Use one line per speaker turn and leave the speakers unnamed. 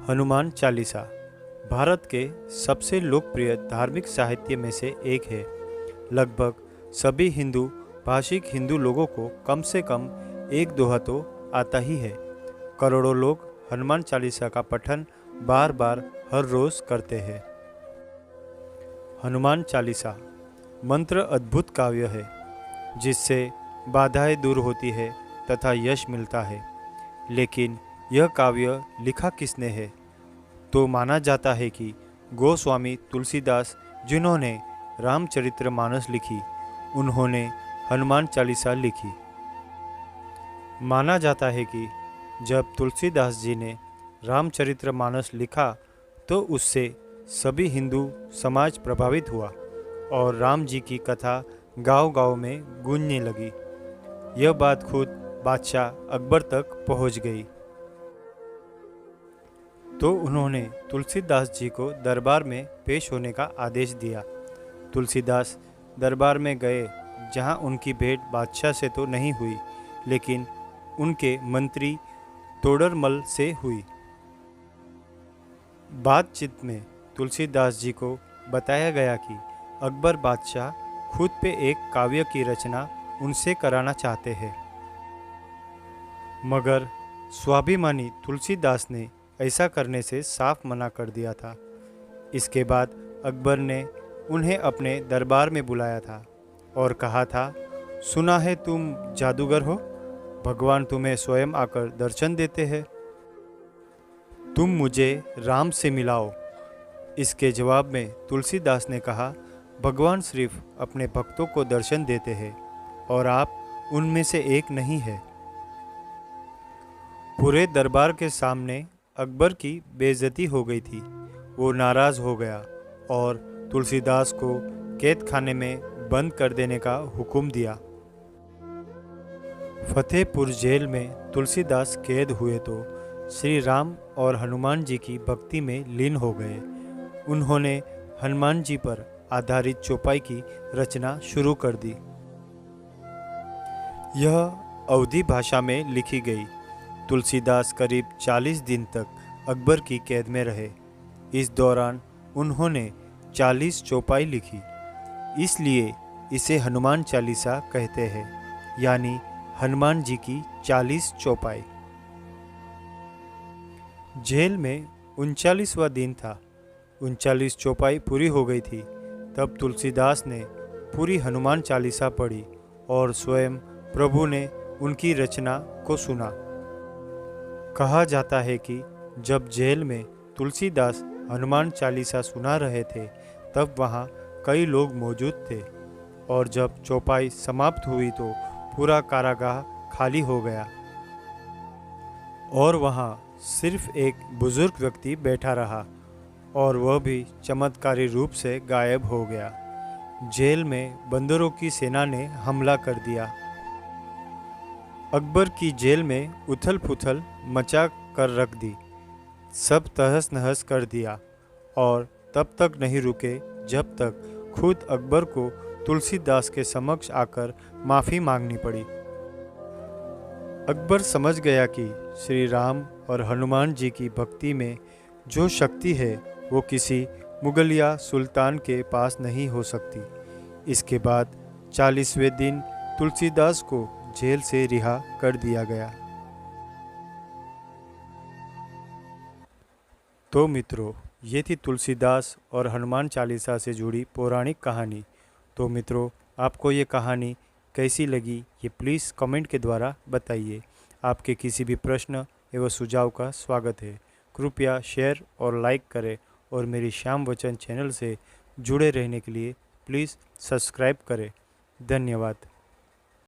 हनुमान चालीसा भारत के सबसे लोकप्रिय धार्मिक साहित्य में से एक है। लगभग सभी हिंदू भाषिक हिंदू लोगों को कम से कम एक दोहा तो आता ही है। करोड़ों लोग हनुमान चालीसा का पठन बार बार हर रोज करते हैं। हनुमान चालीसा मंत्र अद्भुत काव्य है जिससे बाधाएं दूर होती है तथा यश मिलता है। लेकिन यह काव्य लिखा किसने है? तो माना जाता है कि गोस्वामी तुलसीदास, जिन्होंने रामचरितमानस लिखी, उन्होंने हनुमान चालीसा लिखी। माना जाता है कि जब तुलसीदास जी ने रामचरितमानस लिखा तो उससे सभी हिंदू समाज प्रभावित हुआ और राम जी की कथा गांव-गांव में गूंजने लगी। यह बात खुद बादशाह अकबर तक पहुंच गई। तो उन्होंने तुलसीदास जी को दरबार में पेश होने का आदेश दिया। तुलसीदास दरबार में गए, जहां उनकी भेंट बादशाह से तो नहीं हुई, लेकिन उनके मंत्री तोडरमल से हुई। बातचीत में तुलसीदास जी को बताया गया कि अकबर बादशाह खुद पे एक काव्य की रचना उनसे कराना चाहते हैं, मगर स्वाभिमानी तुलसीदास ने ऐसा करने से साफ मना कर दिया था। इसके बाद अकबर ने उन्हें अपने दरबार में बुलाया था और कहा था, सुना है तुम जादूगर हो, भगवान तुम्हें स्वयं आकर दर्शन देते हैं, तुम मुझे राम से मिलाओ। इसके जवाब में तुलसीदास ने कहा, भगवान सिर्फ अपने भक्तों को दर्शन देते हैं और आप उनमें से एक नहीं है। पूरे दरबार के सामने अकबर की बेइज्जती हो गई थी। वो नाराज़ हो गया और तुलसीदास को कैद खाने में बंद कर देने का हुक्म दिया। फतेहपुर जेल में तुलसीदास कैद हुए तो श्री राम और हनुमान जी की भक्ति में लीन हो गए। उन्होंने हनुमान जी पर आधारित चौपाई की रचना शुरू कर दी। यह अवधी भाषा में लिखी गई। तुलसीदास करीब 40 दिन तक अकबर की कैद में रहे। इस दौरान उन्होंने 40 चौपाई लिखी, इसलिए इसे हनुमान चालीसा कहते हैं, यानी हनुमान जी की 40 चौपाई। जेल में 39वां दिन था। 39 चौपाई पूरी हो गई थी। तब तुलसीदास ने पूरी हनुमान चालीसा पढ़ी और स्वयं प्रभु ने उनकी रचना को सुना। कहा जाता है कि जब जेल में तुलसीदास हनुमान चालीसा सुना रहे थे, तब वहाँ कई लोग मौजूद थे और जब चौपाई समाप्त हुई तो पूरा कारागाह खाली हो गया और वहाँ सिर्फ एक बुजुर्ग व्यक्ति बैठा रहा और वह भी चमत्कारी रूप से गायब हो गया। जेल में बंदरों की सेना ने हमला कर दिया। अकबर की जेल में उथल पुथल मचा कर रख दी। सब तहस नहस कर दिया और तब तक नहीं रुके जब तक खुद अकबर को तुलसीदास के समक्ष आकर माफ़ी मांगनी पड़ी। अकबर समझ गया कि श्री राम और हनुमान जी की भक्ति में जो शक्ति है वो किसी मुगलिया सुल्तान के पास नहीं हो सकती। इसके बाद 40वें दिन तुलसीदास को जेल से रिहा कर दिया गया। तो मित्रों, ये थी तुलसीदास और हनुमान चालीसा से जुड़ी पौराणिक कहानी। तो मित्रों, आपको ये कहानी कैसी लगी ये प्लीज़ कमेंट के द्वारा बताइए। आपके किसी भी प्रश्न एवं सुझाव का स्वागत है। कृपया शेयर और लाइक करें और मेरी श्याम वचन चैनल से जुड़े रहने के लिए प्लीज़ सब्सक्राइब करें। धन्यवाद।